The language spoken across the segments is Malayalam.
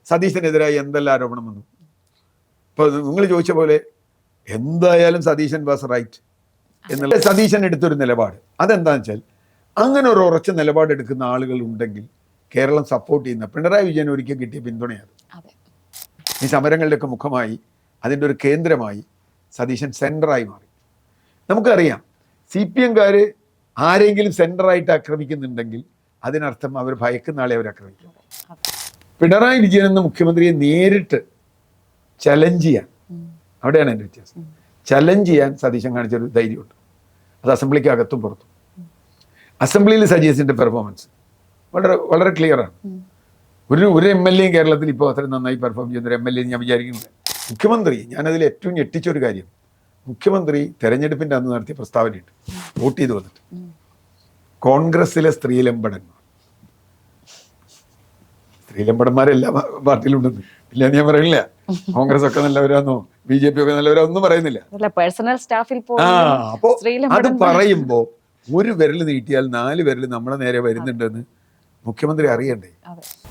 സതീശനെതിരായി എന്തെല്ലാം ആരോപണം വന്നു. ഇപ്പോൾ നിങ്ങൾ ചോദിച്ച പോലെ എന്തായാലും സതീശൻ വാസ് റൈറ്റ് എന്നുള്ള സതീശൻ എടുത്തൊരു നിലപാട് അതെന്താണെന്ന് വെച്ചാൽ, അങ്ങനെ ഒരു ഉറച്ച നിലപാടെടുക്കുന്ന ആളുകൾ ഉണ്ടെങ്കിൽ കേരളം സപ്പോർട്ട് ചെയ്യുന്ന പിണറായി വിജയൻ ഒരിക്കൽ കിട്ടിയ പിന്തുണയാണ്. ഈ സമരങ്ങളുടെയൊക്കെ മുഖമായി അതിൻ്റെ ഒരു കേന്ദ്രമായി സതീശൻ സെൻറ്ററായി മാറി. നമുക്കറിയാം CPM-കാർ ആരെങ്കിലും സെൻറ്ററായിട്ട് ആക്രമിക്കുന്നുണ്ടെങ്കിൽ അതിനർത്ഥം അവർ ഭയക്കുന്ന ആളെ അവർ ആക്രമിക്കും. പിണറായി വിജയൻ എന്ന മുഖ്യമന്ത്രിയെ നേരിട്ട് ചലഞ്ച് ചെയ്യാൻ, അവിടെയാണ് എൻ്റെ വ്യത്യാസം, ചലഞ്ച് ചെയ്യാൻ സതീശൻ കാണിച്ചൊരു ധൈര്യമുണ്ട്. അത് അസംബ്ലിക്ക് അകത്തും പുറത്തും. അസംബ്ലിയിൽ സജീസിൻ്റെ പെർഫോമൻസ് വളരെ വളരെ ക്ലിയറാണ്. ഒരു MLA കേരളത്തിൽ ഇപ്പോൾ അത്ര നന്നായി പെർഫോം ചെയ്യുന്നൊരു MLA ഞാൻ വിചാരിക്കുന്നില്ല. മുഖ്യമന്ത്രി, ഞാനതിൽ ഏറ്റവും ഞെട്ടിച്ചൊരു കാര്യം, മുഖ്യമന്ത്രി തെരഞ്ഞെടുപ്പിൻ്റെ അന്ന് നടത്തിയ പ്രസ്താവനയുണ്ട്, വോട്ട് ചെയ്ത് വന്നിട്ട് കോൺഗ്രസിലെ സ്ത്രീലമ്പടന്മാരെല്ലാ പാർട്ടിയിലുണ്ടെന്ന് ഇല്ല ഞാൻ പറയില്ല. കോൺഗ്രസ് ഒക്കെ നല്ലവരാന്നോ BJP ഒക്കെ നല്ലവരാന്നൊന്നും പറയുന്നില്ല. അപ്പോ അത് പറയുമ്പോ ഒരു വിരൽ നീട്ടിയാൽ 4 വിരൽ നമ്മളെ നേരെ വരുന്നുണ്ടെന്ന് മുഖ്യമന്ത്രി അറിയണ്ടേ?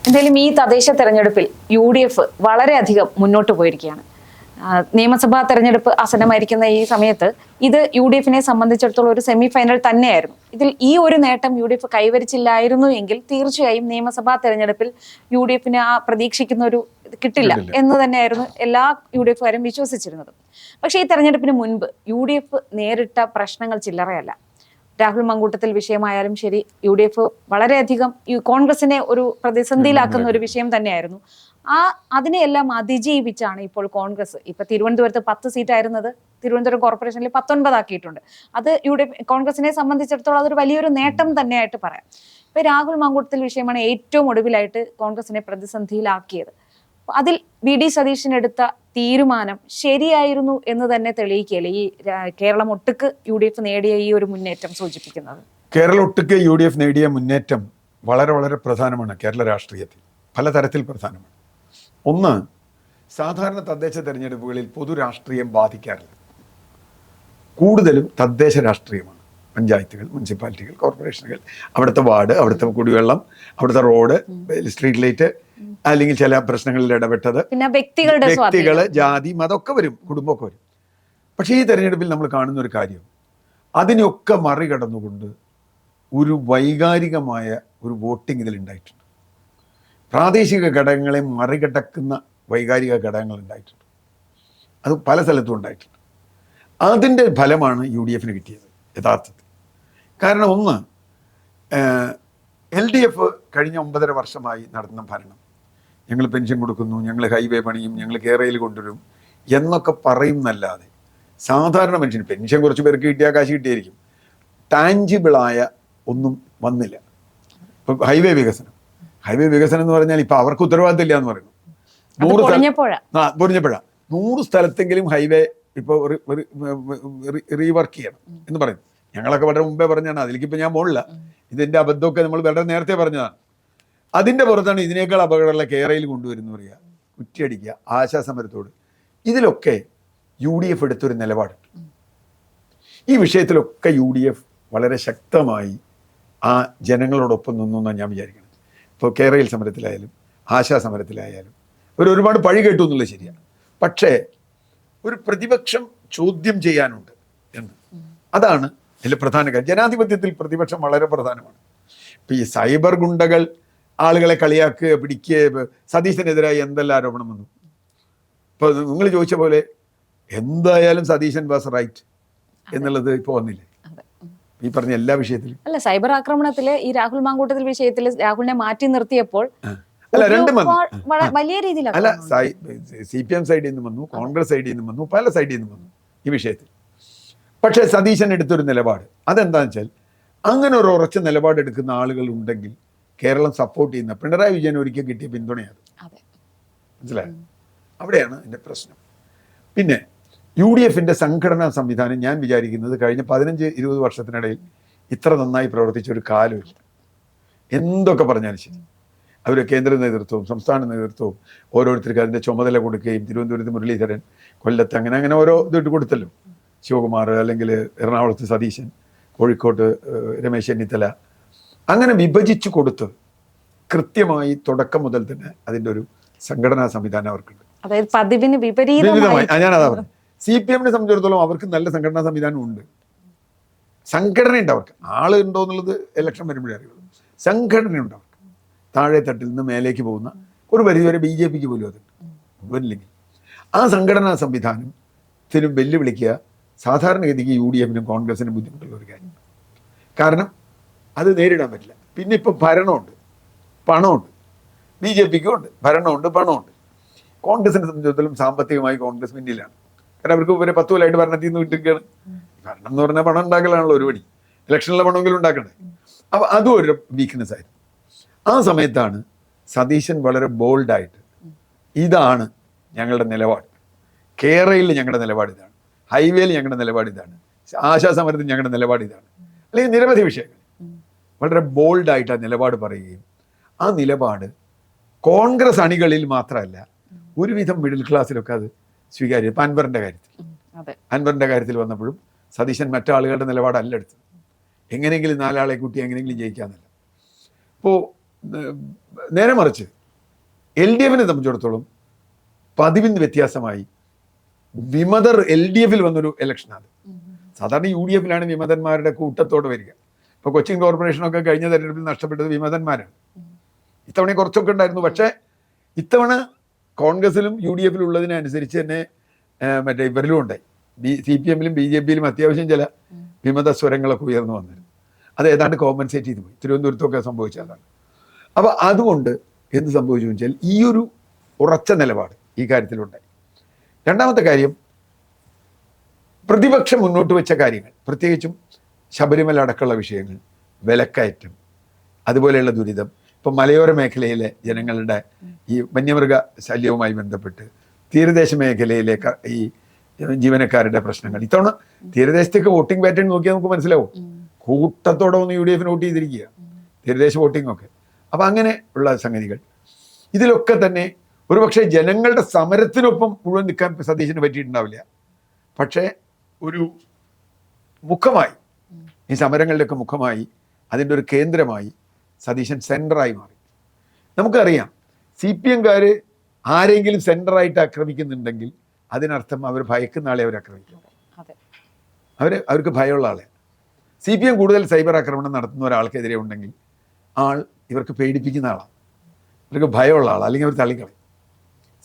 എന്തായാലും ഈ തദ്ദേശ തെരഞ്ഞെടുപ്പിൽ UDF വളരെയധികം മുന്നോട്ട് പോയിരിക്കുകയാണ്. നിയമസഭാ തെരഞ്ഞെടുപ്പ് ആസന്നമായിരിക്കുന്ന ഈ സമയത്ത് ഇത് UDF-നെ സംബന്ധിച്ചിടത്തോളം ഒരു സെമി ഫൈനൽ തന്നെയായിരുന്നു. ഇതിൽ ഈ ഒരു നേട്ടം UDF കൈവരിച്ചില്ലായിരുന്നു എങ്കിൽ തീർച്ചയായും നിയമസഭാ തെരഞ്ഞെടുപ്പിൽ UDF-ന് ആ പ്രതീക്ഷിക്കുന്ന ഒരു കിട്ടില്ല എന്ന് തന്നെയായിരുന്നു എല്ലാ UDF-കാരും വിശ്വസിച്ചിരുന്നത്. പക്ഷേ ഈ തെരഞ്ഞെടുപ്പിന് മുൻപ് UDF നേരിട്ട പ്രശ്നങ്ങൾ ചില്ലറയല്ല. രാഹുൽ മങ്കൂട്ടത്തിൽ വിഷയമായാലും ശരി, UDF വളരെയധികം കോൺഗ്രസിനെ ഒരു പ്രതിസന്ധിയിലാക്കുന്ന ഒരു വിഷയം തന്നെയായിരുന്നു. അതിനെയെല്ലാം അതിജീവിച്ചാണ് ഇപ്പോൾ കോൺഗ്രസ് ഇപ്പൊ തിരുവനന്തപുരത്ത് 10 സീറ്റായിരുന്നത് തിരുവനന്തപുരം കോർപ്പറേഷനിൽ 19 ആക്കിയിട്ടുണ്ട്. അത് കോൺഗ്രസിനെ സംബന്ധിച്ചിടത്തോളം അതൊരു വലിയൊരു നേട്ടം തന്നെയായിട്ട് പറയാം. ഇപ്പൊ രാഹുൽ മങ്കൂട്ടത്തിൽ വിഷയമാണ് ഏറ്റവും ഒടുവിലായിട്ട് കോൺഗ്രസിനെ പ്രതിസന്ധിയിലാക്കിയത്. അതിൽ VD സതീശൻ എടുത്ത തീരുമാനം ശരിയായിരുന്നു എന്ന് തന്നെ തെളിയിക്കുകയല്ലേ ഈ കേരളം ഒട്ടുക്ക് UDF നേടിയ ഈ ഒരു മുന്നേറ്റം സൂചിപ്പിക്കുന്നത്? കേരളം ഒട്ടുക്ക് UDF നേടിയ മുന്നേറ്റം വളരെ വളരെ പ്രധാനമാണ്. കേരള രാഷ്ട്രീയത്തിൽ പലതരത്തിൽ പ്രധാനമാണ്. ഒന്ന്, സാധാരണ തദ്ദേശ തെരഞ്ഞെടുപ്പുകളിൽ പൊതുരാഷ്ട്രീയം ബാധിക്കാറില്ല. കൂടുതലും തദ്ദേശ രാഷ്ട്രീയമാണ്. പഞ്ചായത്തുകൾ, മുനിസിപ്പാലിറ്റികൾ, കോർപ്പറേഷനുകൾ, അവിടുത്തെ വാർഡ്, അവിടുത്തെ കുടിവെള്ളം, അവിടുത്തെ റോഡ്, സ്ട്രീറ്റ് ലൈറ്റ്, അല്ലെങ്കിൽ ചില പ്രശ്നങ്ങളിൽ ഇടപെട്ടത്, വ്യക്തികൾ, ജാതി, മതമൊക്കെ വരും, കുടുംബമൊക്കെ വരും. പക്ഷേ ഈ തെരഞ്ഞെടുപ്പിൽ നമ്മൾ കാണുന്ന ഒരു കാര്യം, അതിനൊക്കെ മറികടന്നുകൊണ്ട് ഒരു വൈകാരികമായ ഒരു വോട്ടിംഗ് ഇതിലുണ്ടായിട്ടുണ്ട്. പ്രാദേശിക ഘടകങ്ങളെ മറികടക്കുന്ന വൈകാരിക ഘടകങ്ങൾ ഉണ്ടായിട്ടുണ്ട്. അത് പല സ്ഥലത്തും ഉണ്ടായിട്ടുണ്ട്. അതിൻ്റെ ഫലമാണ് UDF-ന് കിട്ടിയത് യഥാർത്ഥത്തിൽ. കാരണം ഒന്ന്, LDF കഴിഞ്ഞ 9.5 വർഷമായി നടന്ന ഭരണം, ഞങ്ങൾ പെൻഷൻ കൊടുക്കുന്നു, ഞങ്ങൾ ഹൈവേ പണിയും, ഞങ്ങൾ കേരളയിൽ കൊണ്ടുവരും എന്നൊക്കെ പറയുന്നല്ലാതെ സാധാരണ മനുഷ്യന് പെൻഷൻ കുറച്ച് പേർക്ക് കിട്ടിയാൽ കാശ് കിട്ടിയായിരിക്കും, ടാഞ്ചിബിളായ ഒന്നും വന്നില്ല. ഇപ്പം ഹൈവേ വികസനം എന്ന് പറഞ്ഞാൽ ഇപ്പം അവർക്ക് ഉത്തരവാദിത്തമില്ല എന്ന് പറയുന്നു. 100 സ്ഥലത്തെങ്കിലും ഹൈവേ ഇപ്പോൾ റീവർക്ക് ചെയ്യണം എന്ന് പറയുന്നു. ഞങ്ങളൊക്കെ വളരെ മുമ്പേ പറഞ്ഞാണ്, അതിലേക്കിപ്പോൾ ഞാൻ പോണില്ല. ഇതിൻ്റെ അബദ്ധമൊക്കെ നമ്മൾ വളരെ നേരത്തെ പറഞ്ഞതാണ്. അതിൻ്റെ പുറത്താണ് ഇതിനേക്കാൾ അപകടമുള്ള കേരളയിൽ കൊണ്ടുവരുന്നു പറയുക, കുറ്റിയടിക്കുക, ആശാസമരത്തോട്. ഇതിലൊക്കെ UDF എടുത്തൊരു നിലപാടുണ്ട്. ഈ വിഷയത്തിലൊക്കെ UDF വളരെ ശക്തമായി ആ ജനങ്ങളോടൊപ്പം നിന്നു എന്നാണ് ഞാൻ വിചാരിക്കുന്നത്. ഇപ്പോൾ കേരളയിൽ സമരത്തിലായാലും ആശാസമരത്തിലായാലും ഒരുപാട് പഴി കേട്ടു എന്നുള്ളത് ശരിയാണ്. പക്ഷേ ഒരു പ്രതിപക്ഷം ചോദ്യം ചെയ്യാനുണ്ട് എന്ന്, അതാണ് ഇതിൽ പ്രധാന കാര്യം. ജനാധിപത്യത്തിൽ പ്രതിപക്ഷം വളരെ പ്രധാനമാണ്. ഇപ്പം ഈ സൈബർ ഗുണ്ടകൾ ആളുകളെ കളിയാക്കുക, പിടിക്കുക, സതീശനെതിരായി എന്തെല്ലാം ആരോപണം വന്നു. ഇപ്പോൾ നിങ്ങൾ ചോദിച്ച പോലെ എന്തായാലും സതീശൻ വാസ് റൈറ്റ് എന്നുള്ളത് ഇപ്പോൾ വന്നില്ലേ ഈ പറഞ്ഞ എല്ലാ വിഷയത്തിലും? അല്ല, സൈബർ ആക്രമണത്തില് ഈ രാഹുൽ മാങ്കൂട്ടത്തിൽ വിഷയത്തിൽ രാഹുലിനെ മാറ്റി നിർത്തിയപ്പോൾ അല്ല, രണ്ടും വന്നു. വലിയ രീതിയിൽ അല്ല, CPM സൈഡിൽ നിന്നും വന്നു, കോൺഗ്രസ് സൈഡിൽ നിന്നും വന്നു, പല സൈഡിൽ നിന്നും വന്നു ഈ വിഷയത്തിൽ. പക്ഷേ സതീശൻ എടുത്തൊരു നിലപാട് അതെന്താണെന്ന് വെച്ചാൽ, അങ്ങനെ ഒരു ഉറച്ച നിലപാടെടുക്കുന്ന ആളുകൾ ഉണ്ടെങ്കിൽ കേരളം സപ്പോർട്ട് ചെയ്യുന്ന പിണറായി വിജയൻ ഒരിക്കൽ കിട്ടിയ പിന്തുണയാണ്. മനസ്സിലായോ? അവിടെയാണ് എൻ്റെ പ്രശ്നം. പിന്നെ UDF-ന്റെ സംഘടനാ സംവിധാനം ഞാൻ വിചാരിക്കുന്നത് കഴിഞ്ഞ 15-20 വർഷത്തിനിടയിൽ ഇത്ര നന്നായി പ്രവർത്തിച്ച ഒരു കാലമില്ല. എന്തൊക്കെ പറഞ്ഞാലും ശരി, അവർ കേന്ദ്ര നേതൃത്വവും സംസ്ഥാന നേതൃത്വവും ഓരോരുത്തർക്ക് അതിൻ്റെ ചുമതല കൊടുക്കുകയും, തിരുവനന്തപുരത്ത് മുരളീധരൻ, കൊല്ലത്ത് അങ്ങനെ ഓരോ ഇതിട്ട് കൊടുത്തല്ലോ, ശിവകുമാർ, അല്ലെങ്കിൽ എറണാകുളത്ത് സതീശൻ, കോഴിക്കോട്ട് രമേശ് ചെന്നിത്തല, അങ്ങനെ വിഭജിച്ചു കൊടുത്ത് കൃത്യമായി തുടക്കം മുതൽ തന്നെ അതിൻ്റെ ഒരു സംഘടനാ സംവിധാനം അവർക്കുണ്ട്. അതായത് പതിവിന് വിപരീതമായി വിപരീതമായി ഞാനതാ പറഞ്ഞത്. CPM-നെ സംബന്ധിച്ചിടത്തോളം അവർക്ക് നല്ല സംഘടനാ സംവിധാനം ഉണ്ട്, സംഘടനയുണ്ട് അവർക്ക്. ആള് ഉണ്ടോ എന്നുള്ളത് ഇലക്ഷൻ വരുമ്പോഴേ അറിയുള്ളൂ. സംഘടനയുണ്ട് അവർക്ക്. താഴെ തട്ടിൽ നിന്ന് മേലേക്ക് പോകുന്ന ഒരു പരിധിവരെ BJP-ക്ക് പോലും അതുണ്ട്, മുഴുവനില്ലെങ്കിൽ. ആ സംഘടനാ സംവിധാനത്തിനും വെല്ലുവിളിക്കുക സാധാരണഗതിക്ക് UDF-നും കോൺഗ്രസിനും ബുദ്ധിമുട്ടുള്ള ഒരു കാര്യം. കാരണം അത് നേരിടാൻ പറ്റില്ല. പിന്നെ ഇപ്പം ഭരണമുണ്ട്, പണമുണ്ട്, BJP-ക്കും ഉണ്ട് ഭരണമുണ്ട്, പണമുണ്ട്. കോൺഗ്രസിനെ സംബന്ധിച്ചിടത്തോളം സാമ്പത്തികമായി കോൺഗ്രസ് മുന്നിലാണ്. കാരണം അവർക്ക് ഇവരെ 10 കൊല്ലമായിട്ട് ഭരണത്തിൽ നിന്ന് വിട്ടിരിക്കുകയാണ്. ഭരണം എന്ന് പറഞ്ഞാൽ പണം ഉണ്ടാക്കലാണല്ലോ ഒരു പണി, ഇലക്ഷനിലെ പണമെങ്കിലും ഉണ്ടാക്കണ്ടേ. അപ്പം അതും ഒരു വീക്ക്നെസ് ആയിരുന്നു. ആ സമയത്താണ് സതീശൻ വളരെ ബോൾഡായിട്ട് ഇതാണ് ഞങ്ങളുടെ നിലപാട്, കേരളയിൽ ഞങ്ങളുടെ നിലപാട് ഇതാണ്, ഹൈവേയിൽ ഞങ്ങളുടെ നിലപാട് ഇതാണ്, ആശാസമരത്തിൽ ഞങ്ങളുടെ നിലപാട് ഇതാണ്, അല്ലെങ്കിൽ നിരവധി വിഷയങ്ങൾ വളരെ ബോൾഡായിട്ട് ആ നിലപാട് പറയുകയും ആ നിലപാട് കോൺഗ്രസ് അണികളിൽ മാത്രമല്ല ഒരുവിധം മിഡിൽ ക്ലാസ്സിലൊക്കെ അത് സ്വീകാര്യം. ഇപ്പം അൻവറിൻ്റെ കാര്യത്തിൽ വന്നപ്പോഴും സതീശൻ മറ്റാളുകളുടെ നിലപാടല്ല എടുത്തത്. എങ്ങനെയെങ്കിലും 4 ആളെ കൂട്ടി എങ്ങനെയെങ്കിലും ജയിക്കാമെന്നല്ല. ഇപ്പോൾ നേരെ മറിച്ച് LDF-നെ സംബന്ധിച്ചിടത്തോളം പതിവിന് വ്യത്യാസമായി വിമതർ LDF-ൽ വന്നൊരു ഇലക്ഷനാണ്. സാധാരണ UDF-ലാണ് വിമതന്മാരുടെ കൂട്ടത്തോടെ വരിക. ഇപ്പോൾ കൊച്ചിൻ കോർപ്പറേഷനൊക്കെ കഴിഞ്ഞ തെരഞ്ഞെടുപ്പിൽ നഷ്ടപ്പെട്ടത് വിമതന്മാരാണ്. ഇത്തവണ കുറച്ചൊക്കെ ഉണ്ടായിരുന്നു, പക്ഷേ ഇത്തവണ കോൺഗ്രസിലും UDF-ലും ഉള്ളതിനനുസരിച്ച് തന്നെ മറ്റേ ഇവരിലും ഉണ്ടായി. CPM-ലും BJP-ലും അത്യാവശ്യം ചില വിമത സ്വരങ്ങളൊക്കെ ഉയർന്നു വന്നിരുന്നു. അത് ഏതാണ്ട് കോമ്പൻസേറ്റ് ചെയ്തു പോയി. തിരുവനന്തപുരത്തൊക്കെ സംഭവിച്ചതാണ്. അപ്പോൾ അതുകൊണ്ട് എന്ത് സംഭവിച്ചു വെച്ചാൽ ഈ ഒരു ഉറച്ച നിലപാട് ഈ കാര്യത്തിലുണ്ടായി. രണ്ടാമത്തെ കാര്യം, പ്രതിപക്ഷം മുന്നോട്ട് വെച്ച കാര്യങ്ങൾ, പ്രത്യേകിച്ചും ശബരിമല അടക്കമുള്ള വിഷയങ്ങൾ, വിലക്കയറ്റം, അതുപോലെയുള്ള ദുരിതം, ഇപ്പം മലയോര മേഖലയിലെ ജനങ്ങളുടെ ഈ വന്യമൃഗ ശല്യവുമായി ബന്ധപ്പെട്ട് തീരദേശ മേഖലയിലെ ഈ ജീവനക്കാരുടെ പ്രശ്നങ്ങൾ. ഇത്തവണ തീരദേശത്തേക്ക് വോട്ടിംഗ് പാറ്റേൺ നോക്കിയാൽ നമുക്ക് മനസ്സിലാവും. കൂട്ടത്തോടെ ഒന്ന് UDF-ന് വോട്ട് ചെയ്തിരിക്കുക, തീരദേശ വോട്ടിംഗ് ഒക്കെ. അപ്പം അങ്ങനെ ഉള്ള സംഗതികൾ ഇതിലൊക്കെ തന്നെ ഒരുപക്ഷെ ജനങ്ങളുടെ സമരത്തിനൊപ്പം മുഴുവൻ നിൽക്കാൻ സതീശന് പറ്റിയിട്ടുണ്ടാവില്ല. പക്ഷേ ഒരു മുഖമായി, ഈ സമരങ്ങളുടെയൊക്കെ മുഖമായി, അതിൻ്റെ ഒരു കേന്ദ്രമായി സതീശൻ സെൻറ്ററായി മാറി. നമുക്കറിയാം CPM-കാർ ആരെങ്കിലും സെൻറ്ററായിട്ട് ആക്രമിക്കുന്നുണ്ടെങ്കിൽ അതിനർത്ഥം അവർ ഭയക്കുന്ന ആളെ അവർ ആക്രമിക്കും. അവർക്ക് ഭയമുള്ള ആളെ. CPM കൂടുതൽ സൈബർ ആക്രമണം നടത്തുന്ന ഒരാൾക്കെതിരെ ഉണ്ടെങ്കിൽ ആൾ ഇവർക്ക് പേടിപ്പിക്കുന്ന ആളാണ്, ഇവർക്ക് ഭയമുള്ള ആളാണ്. അല്ലെങ്കിൽ അവർ തള്ളിക്കളയും.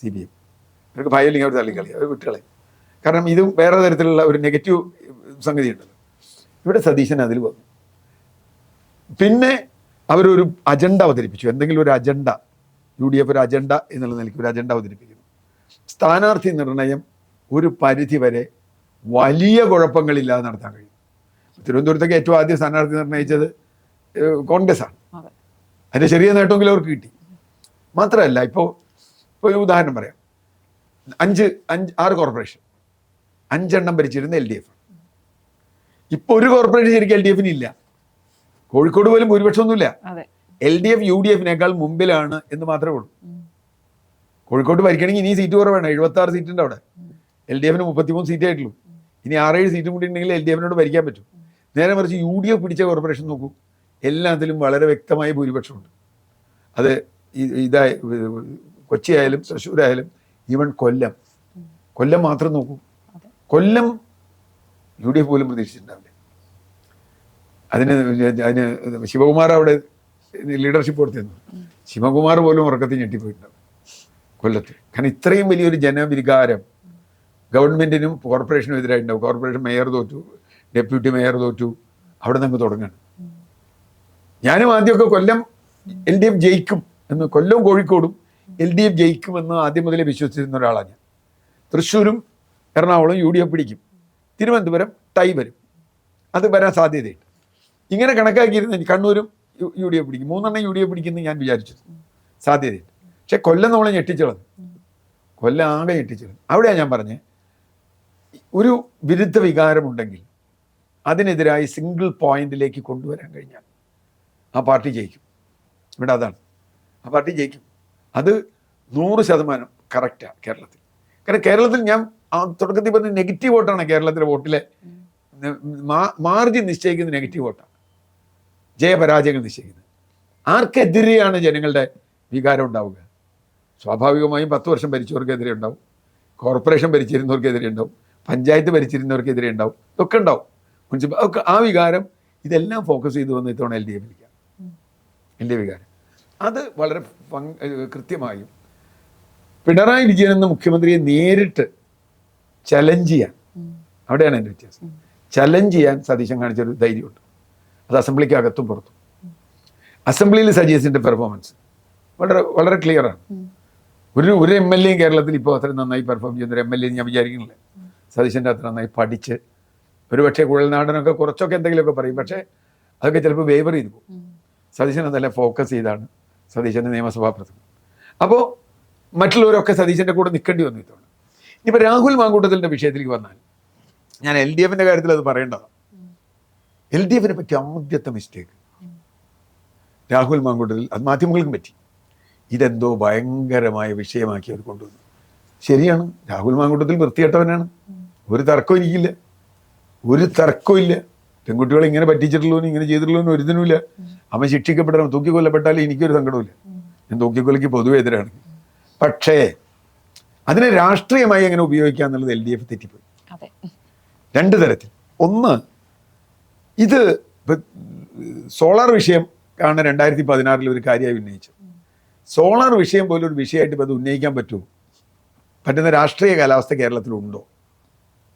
CPM ഇവർക്ക് ഭയമില്ലെങ്കിൽ അവർ തള്ളിക്കളയും, അവർ വിട്ടുകളയും. കാരണം ഇതും വേറെ തരത്തിലുള്ള ഒരു നെഗറ്റീവ് സംഗതി ഉണ്ടല്ലോ. ഇവിടെ സതീശൻ അതിൽ വന്നു. പിന്നെ അവരൊരു അജണ്ട അവതരിപ്പിച്ചു. എന്തെങ്കിലും ഒരു അജണ്ട, UDF ഒരു അജണ്ട എന്നുള്ള നിലയ്ക്ക് ഒരു അജണ്ട അവതരിപ്പിക്കുന്നു. സ്ഥാനാർത്ഥി നിർണയം ഒരു പരിധി വരെ വലിയ കുഴപ്പങ്ങളില്ലാതെ നടത്താൻ കഴിയും. തിരുവനന്തപുരത്തേക്ക് ഏറ്റവും ആദ്യം സ്ഥാനാർത്ഥി നിർണയിച്ചത് കോൺഗ്രസ്സാണ്. അതിൻ്റെ ചെറിയ നേട്ടമെങ്കിലും അവർക്ക് കിട്ടി. മാത്രമല്ല, ഇപ്പോൾ ഒരു ഉദാഹരണം പറയാം. 6 കോർപ്പറേഷൻ, 5 എണ്ണം ഭരിച്ചിരുന്ന LDF. ഇപ്പോൾ ഒരു കോർപ്പറേഷൻ ശരിക്കും LDF-ന് ഇല്ല. കോഴിക്കോട് പോലും ഭൂരിപക്ഷമൊന്നുമില്ല. LDF UDF-നേക്കാൾ മുമ്പിലാണ് എന്ന് മാത്രമേ ഉള്ളൂ. കോഴിക്കോട് ഭരിക്കണമെങ്കിൽ ഇനി സീറ്റ് കുറവാണ്, 76 സീറ്റുണ്ട് അവിടെ. LDF-ന് 33 സീറ്റേ ആയിട്ടുള്ളൂ. ഇനി 6-7 സീറ്റും കൂടി ഉണ്ടെങ്കിൽ LDF-നോട് ഭരിക്കാൻ പറ്റും. നേരെ മറിച്ച് UDF പിടിച്ച കോർപ്പറേഷൻ നോക്കൂ, എല്ലാത്തിലും വളരെ വ്യക്തമായ ഭൂരിപക്ഷമുണ്ട്. അത് ഇതായി കൊച്ചി ആയാലും തൃശ്ശൂരായാലും ഈവൻ കൊല്ലം മാത്രം നോക്കൂ. കൊല്ലം UDF പോലും പ്രതീക്ഷിച്ചിട്ടുണ്ടാവില്ല. അതിന് ശിവകുമാർ അവിടെ ലീഡർഷിപ്പ് കൊടുത്തിരുന്നു. ശിവകുമാർ പോലും ഉറക്കത്തിൽ ഞെട്ടിപ്പോയിട്ടുണ്ടാവും കൊല്ലത്ത്. കാരണം ഇത്രയും വലിയൊരു ജനവികാരം ഗവൺമെൻറ്റിനും കോർപ്പറേഷനും എതിരായിട്ടുണ്ടാവും. കോർപ്പറേഷൻ മേയർ തോറ്റു, ഡെപ്യൂട്ടി മേയർ തോറ്റു, അവിടെ നിന്ന് തുടങ്ങാണ്. ഞാനും ആദ്യമൊക്കെ കൊല്ലം LDF ജയിക്കും എന്ന്, കൊല്ലവും കോഴിക്കോടും LDF ജയിക്കുമെന്ന് ആദ്യം മുതലേ വിശ്വസിച്ചിരുന്ന ഒരാളാണ് ഞാൻ. തൃശ്ശൂരും എറണാകുളം UDF പിടിക്കും, തിരുവനന്തപുരം ടൈ വരും, അത് വരാൻ സാധ്യതയുണ്ട്. ഇങ്ങനെ കണക്കാക്കിയിരുന്ന കണ്ണൂരും UDF പിടിക്കും, 3 എണ്ണം UDF പിടിക്കുമെന്ന് ഞാൻ വിചാരിച്ചു, സാധ്യതയുണ്ട്. പക്ഷെ കൊല്ലം നമ്മളെ ഞെട്ടിച്ചളഞ്ഞു, കൊല്ലം ആകെ ഞെട്ടിച്ചളഞ്ഞു. അവിടെയാണ് ഞാൻ പറഞ്ഞത്, ഒരു വിരുദ്ധ വികാരമുണ്ടെങ്കിൽ അതിനെതിരായി സിംഗിൾ പോയിന്റിലേക്ക് കൊണ്ടുവരാൻ കഴിഞ്ഞാൽ ആ പാർട്ടി ജയിക്കും. ഇവിടെ അതാണ്, ആ പാർട്ടി ജയിക്കും. അത് 100% കറക്റ്റാണ് കേരളത്തിൽ. കാരണം കേരളത്തിൽ ഞാൻ തുടക്കത്തിൽ പറഞ്ഞ നെഗറ്റീവ് വോട്ടാണ് കേരളത്തിലെ വോട്ടിലെ മാർജിൻ നിശ്ചയിക്കുന്ന നെഗറ്റീവ് വോട്ടാണ്, ജയപരാജയങ്ങൾ നിശ്ചയിക്കുന്നത്. ആർക്കെതിരെയാണ് ജനങ്ങളുടെ വികാരം ഉണ്ടാവുക? സ്വാഭാവികമായും 10 വർഷം ഭരിച്ചവർക്കെതിരെ ഉണ്ടാവും, കോർപ്പറേഷൻ ഭരിച്ചിരുന്നവർക്കെതിരെ ഉണ്ടാവും, പഞ്ചായത്ത് ഭരിച്ചിരുന്നവർക്കെതിരെ ഉണ്ടാവും, ഇതൊക്കെ ഉണ്ടാവും. മുനിസിപ്പൽ ഒക്കെ ആ വികാരം ഇതെല്ലാം ഫോക്കസ് ചെയ്ത് വന്ന ഇത്തവണ LDFിലേക്കാണ്. എൻ്റെ വികാരം അത് വളരെ കൃത്യമായും പിണറായി വിജയൻ എന്ന മുഖ്യമന്ത്രിയെ നേരിട്ട് ചലഞ്ച് ചെയ്യാൻ, അവിടെയാണ് എൻ്റെ വ്യത്യാസം. ചലഞ്ച് ചെയ്യാൻ സതീശൻ കാണിച്ചൊരു ധൈര്യമുണ്ട്. അത് അസംബ്ലിക്ക് അകത്തും പുറത്തും. അസംബ്ലിയിൽ സജീസിൻ്റെ പെർഫോമൻസ് വളരെ വളരെ ക്ലിയറാണ്. ഒരു MLA കേരളത്തിൽ ഇപ്പോൾ അത്ര നന്നായി പെർഫോം ചെയ്യുന്നൊരു MLA ഞാൻ വിചാരിക്കുന്നില്ല. സതീശൻ്റെ അത്ര നന്നായി പഠിച്ച്, ഒരു പക്ഷേ കുഴൽനാടനൊക്കെ കുറച്ചൊക്കെ എന്തെങ്കിലുമൊക്കെ പറയും, പക്ഷേ അതൊക്കെ ചിലപ്പോൾ വേവർ ചെയ്തു പോകും. സതീശൻ അതെല്ലാം ഫോക്കസ് ചെയ്താണ് സതീശൻ്റെ നിയമസഭാ പ്രസംഗം. അപ്പോൾ മറ്റുള്ളവരൊക്കെ സതീശൻ്റെ കൂടെ നിൽക്കേണ്ടി വന്നു ഇത്തവണ. ഇനിയിപ്പോൾ രാഹുൽ മാങ്കൂട്ടത്തിൻ്റെ വിഷയത്തിലേക്ക് വന്നാൽ ഞാൻ LDFിൻ്റെ കാര്യത്തിൽ അത് പറയേണ്ടതാണ്. LDFിനെ പറ്റി ആദ്യത്തെ മിസ്റ്റേക്ക് രാഹുൽ മാങ്കൂട്ടത്തിൽ, അത് മാധ്യമങ്ങൾക്കും പറ്റി, ഇതെന്തോ ഭയങ്കരമായ വിഷയമാക്കി അവർ കൊണ്ടുവന്നു. ശരിയാണ്, രാഹുൽ മാങ്കൂട്ടത്തിൽ വൃത്തികെട്ടവനാണ്, ഒരു തർക്കവും എനിക്കില്ല, ഒരു തർക്കവും ഇല്ല. പെൺകുട്ടികളെ ഇങ്ങനെ പറ്റിച്ചിട്ടുള്ളൂ, ഇങ്ങനെ ചെയ്തിട്ടുള്ളൂ ഒരുതിനുമില്ല. അവൻ ശിക്ഷിക്കപ്പെടണം, തൂക്കിക്കൊല്ലപ്പെട്ടാലും എനിക്കൊരു സങ്കടമില്ല. ഞാൻ തൂക്കിക്കൊലയ്ക്ക് പൊതുവെ എതിരാണ്. പക്ഷേ അതിനെ രാഷ്ട്രീയമായി എങ്ങനെ ഉപയോഗിക്കുക എന്നുള്ളത് LDF തെറ്റിപ്പോയി. രണ്ട് തരത്തിൽ. ഒന്ന്, ഇത് സോളാർ വിഷയം ആണ് 2016 ഒരു കാര്യമായി ഉന്നയിച്ചത്. സോളാർ വിഷയം പോലും ഒരു വിഷയമായിട്ട് ഇപ്പോൾ അത് ഉന്നയിക്കാൻ പറ്റുന്ന രാഷ്ട്രീയ കാലാവസ്ഥ കേരളത്തിലുണ്ടോ?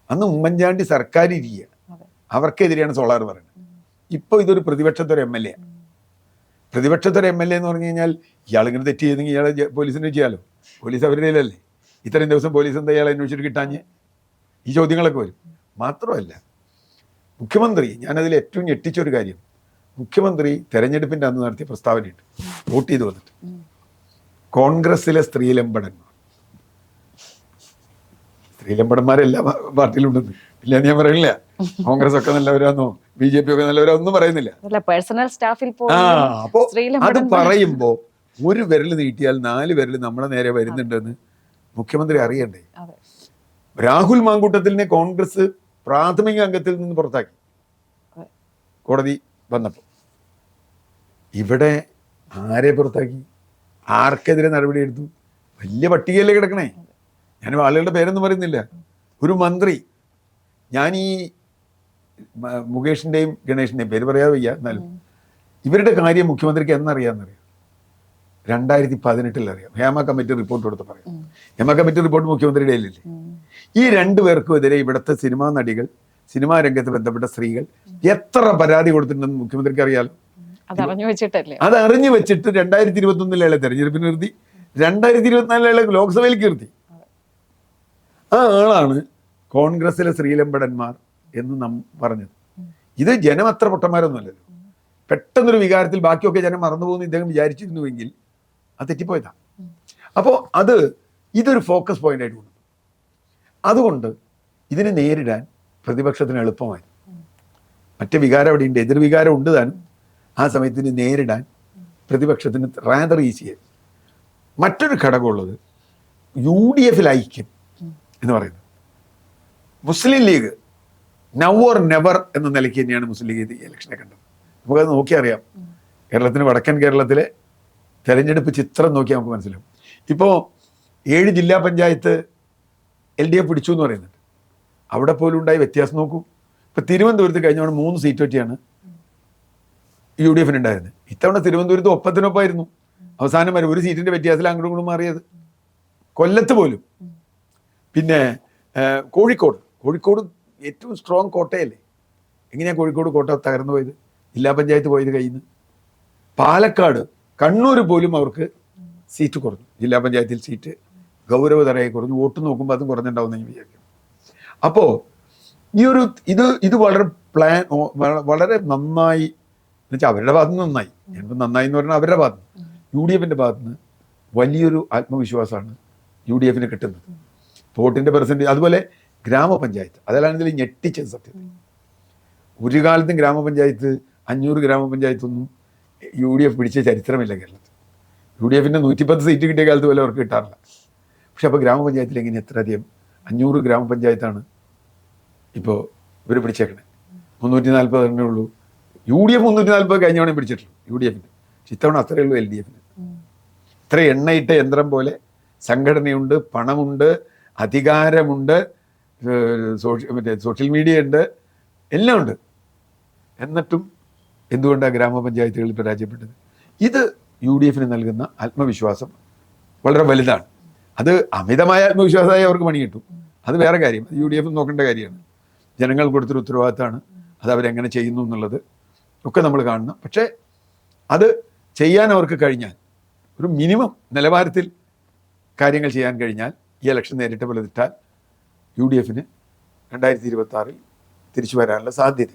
അന്ന് ഉമ്മൻചാണ്ടി സർക്കാർ ഇരിക്കുക, അവർക്കെതിരെയാണ് സോളാർ പറയുന്നത്. ഇപ്പോൾ ഇതൊരു പ്രതിപക്ഷത്തൊരു MLA. പ്രതിപക്ഷത്തൊരു MLA എന്ന് പറഞ്ഞു കഴിഞ്ഞാൽ ഇയാളിങ്ങനെ തെറ്റ് ചെയ്തെങ്കിൽ ഇയാളെ പോലീസിന് ചെയ്യാലോ, പോലീസ് അവരുടെ കയ്യിലല്ലേ. ഇത്രയും ദിവസം പോലീസ് എന്താ ഇയാളെ അന്വേഷിച്ചിട്ട് കിട്ടാഞ്ഞ്? ഈ ചോദ്യങ്ങളൊക്കെ വരും. മാത്രമല്ല, മുഖ്യമന്ത്രി, ഞാനതിൽ ഏറ്റവും ഞെട്ടിച്ചൊരു കാര്യം, മുഖ്യമന്ത്രി തെരഞ്ഞെടുപ്പിൻ്റെ അന്ന് നടത്തിയ പ്രസ്താവനയുണ്ട്, വോട്ട് ചെയ്ത് വന്നിട്ട്, കോൺഗ്രസ്സിലെ സ്ത്രീലമ്പടന്മാരെല്ലാ പാർട്ടിയിലുണ്ടെന്ന്. ഇല്ല ഞാൻ പറയില്ല, കോൺഗ്രസ് ഒക്കെ നല്ലവരാന്നോ BJP ഒക്കെ നല്ലവരാ ഒന്നും പറയുന്നില്ല. അപ്പോ അത് പറയുമ്പോ ഒരു വിരൽ നീട്ടിയാൽ 4 വിരൽ നമ്മളെ നേരെ വരുന്നുണ്ടെന്ന് മുഖ്യമന്ത്രി അറിയണ്ടേ? രാഹുൽ മാങ്കൂട്ടത്തിലിനെ കോൺഗ്രസ് പ്രാഥമിക അംഗത്തിൽ നിന്ന് പുറത്താക്കി കോടതി വന്നപ്പോൾ. ഇവിടെ ആരെ പുറത്താക്കി? ആർക്കെതിരെ നടപടിയെടുത്തു? വലിയ പട്ടികയല്ലേ കിടക്കണേ. ഞാൻ ആളുകളുടെ പേരൊന്നും പറയുന്നില്ല. ഒരു മന്ത്രി, ഞാൻ ഈ മുകേഷിൻ്റെയും ഗണേഷിൻ്റെയും പേര് പറയാതെ വയ്യ, എന്നാലും ഇവരുടെ കാര്യം മുഖ്യമന്ത്രിക്ക് എന്നറിയാമെന്നറിയാം. 2018 അറിയാം. ഹേമ കമ്മിറ്റി റിപ്പോർട്ട് കൊടുത്ത് പറയാം. ഹേമ കമ്മിറ്റി റിപ്പോർട്ട് മുഖ്യമന്ത്രിയുടെ കയ്യിലില്ലേ? ഈ 2 പേർക്കും എതിരെ ഇവിടുത്തെ സിനിമാ നടികൾ, സിനിമാ രംഗത്ത് ബന്ധപ്പെട്ട സ്ത്രീകൾ എത്ര പരാതി കൊടുത്തിട്ടുണ്ടെന്ന് മുഖ്യമന്ത്രിക്ക് അറിയാലോ. അത് അറിഞ്ഞു വെച്ചിട്ട് 2021 തെരഞ്ഞെടുപ്പിന് നിർത്തി, 2024 ലോക്സഭയിലേക്ക് നിർത്തി. ആ ആളാണ് കോൺഗ്രസിലെ ശ്രീലമ്പടന്മാർ എന്ന് നാം പറഞ്ഞത്. ഇത് ജനം അത്ര പൊട്ടന്മാരൊന്നുമല്ലല്ലോ. പെട്ടെന്നൊരു വികാരത്തിൽ ബാക്കിയൊക്കെ ജനം മറന്നുപോകുന്നു ഇദ്ദേഹം വിചാരിച്ചിരുന്നുവെങ്കിൽ അത് തെറ്റിപ്പോയതാണ്. അപ്പോൾ ഇതൊരു ഫോക്കസ് പോയിന്റ് ആയിട്ട് കൊണ്ടു. അതുകൊണ്ട് ഇതിനെ നേരിടാൻ പ്രതിപക്ഷത്തിന് എളുപ്പമായി. മറ്റേ വികാരം അവിടെ ഉണ്ട്, എതിർവികാരം ഉണ്ട് താനും. ആ സമയത്തിന് നേരിടാൻ പ്രതിപക്ഷത്തിന് റാദർ ഈസിയായി. മറ്റൊരു ഘടകമുള്ളത് UDF ഐക്യം എന്ന് പറയുന്നത്. മുസ്ലിം ലീഗ് നൗ ഓർ നെവർ എന്ന നിലയ്ക്ക് തന്നെയാണ് മുസ്ലിം ലീഗ് ഈ ഇലക്ഷനെ കണ്ടത്. നമുക്കത് നോക്കിയറിയാം. കേരളത്തിന് വടക്കൻ കേരളത്തിലെ തെരഞ്ഞെടുപ്പ് ചിത്രം നോക്കിയാൽ നമുക്ക് മനസ്സിലാവും. ഇപ്പോൾ 7 ജില്ലാ പഞ്ചായത്ത് LDF പിടിച്ചു എന്ന് പറയുന്നുണ്ട്. അവിടെ പോലും ഉണ്ടായ വ്യത്യാസം നോക്കൂ. ഇപ്പോൾ തിരുവനന്തപുരത്ത് കഴിഞ്ഞ 3 സീറ്റ് പറ്റിയാണ് UDF ഉണ്ടായിരുന്നത്. ഇത്തവണ തിരുവനന്തപുരത്ത് ഒപ്പത്തിനൊപ്പമായിരുന്നു. അവസാനം വരെ 1 സീറ്റിൻ്റെ വ്യത്യാസത്തിൽ അങ്ങോട്ടും ഇങ്ങോട്ടും മാറിയത്. കൊല്ലത്ത് പോലും. പിന്നെ കോഴിക്കോട് ഏറ്റവും സ്ട്രോങ് കോട്ടയല്ലേ. എങ്ങനെയാണ് കോഴിക്കോട് കോട്ട തകർന്നു പോയത്? ജില്ലാ പഞ്ചായത്ത് പോയത് കയ്യിൽ നിന്ന്. പാലക്കാട്, കണ്ണൂർ പോലും അവർക്ക് സീറ്റ് കുറഞ്ഞു. ജില്ലാ പഞ്ചായത്തിൽ സീറ്റ് ഗൗരവതരമായി കുറഞ്ഞു. വോട്ട് നോക്കുമ്പോൾ അതും കുറഞ്ഞിട്ടുണ്ടാവുമെന്ന് ഞാൻ വിചാരിക്കുന്നു. അപ്പോൾ ഇത് വളരെ നന്നായി എന്നുവെച്ചാൽ അവരുടെ ഭാഗത്ത് നിന്ന് നന്നായി. ഞാനിപ്പോൾ നന്നായി എന്ന് പറഞ്ഞാൽ അവരുടെ ഭാഗത്ത് നിന്ന്, UDFിൻ്റെ ഭാഗത്ത് നിന്ന് വലിയൊരു ആത്മവിശ്വാസമാണ് UDFിന് കിട്ടുന്നത്. വോട്ടിൻ്റെ പെർസെൻറ്റേജ്, അതുപോലെ ഗ്രാമപഞ്ചായത്ത്, അതിലാണ് ഇതിൽ ഞെട്ടിച്ചത്. സത്യത്തിൽ ഒരു കാലത്തും ഗ്രാമപഞ്ചായത്ത് 500 ഗ്രാമപഞ്ചായത്തൊന്നും UDF പിടിച്ച ചരിത്രമില്ല കേരളത്തിൽ. UDFിൻ്റെ 110 സീറ്റ് കിട്ടിയ കാലത്ത് പോലെ അവർക്ക് കിട്ടാറില്ല. പക്ഷെ അപ്പോൾ ഗ്രാമപഞ്ചായത്തിൽ എങ്ങനെ എത്ര അധികം 500 ഗ്രാമപഞ്ചായത്താണ് ഇപ്പോൾ ഇവർ പിടിച്ചേക്കണേ. 340 തന്നെ ഉള്ളൂ. UDF 340 കഴിഞ്ഞവണേ പിടിച്ചിട്ടുള്ളൂ UDFിന്. പക്ഷെ ഇത്തവണ അത്രയേ ഉള്ളൂ LDFിന്. ഇത്ര എണ്ണയിട്ട യന്ത്രം പോലെ സംഘടനയുണ്ട്, പണമുണ്ട്, അധികാരമുണ്ട്, സോഷ്യൽ മീഡിയ ഉണ്ട്, എല്ലാം ഉണ്ട്. എന്നിട്ടും എന്തുകൊണ്ടാണ് ഗ്രാമപഞ്ചായത്തുകളിൽ പരാജയപ്പെട്ടത്? ഇത് UDF നൽകുന്ന ആത്മവിശ്വാസം വളരെ വലുതാണ്. അത് അമിതമായ ആത്മവിശ്വാസമായി അവർക്ക് പണി കിട്ടും, അത് വേറെ കാര്യം. UDF നോക്കേണ്ട കാര്യമാണ്. ജനങ്ങൾ കൊടുത്തൊരു ഉത്തരവാദിത്തമാണ്, അത് അവരെങ്ങനെ ചെയ്യുന്നു എന്നുള്ളത് ഒക്കെ നമ്മൾ കാണണം. പക്ഷേ അത് ചെയ്യാൻ അവർക്ക് കഴിഞ്ഞാൽ, ഒരു മിനിമം നിലവാരത്തിൽ കാര്യങ്ങൾ ചെയ്യാൻ കഴിഞ്ഞാൽ, ഈ ഇലക്ഷൻ നേരിട്ട് ഫലത്തിട്ടാൽ UDF 2026 തിരിച്ചു വരാനുള്ള സാധ്യത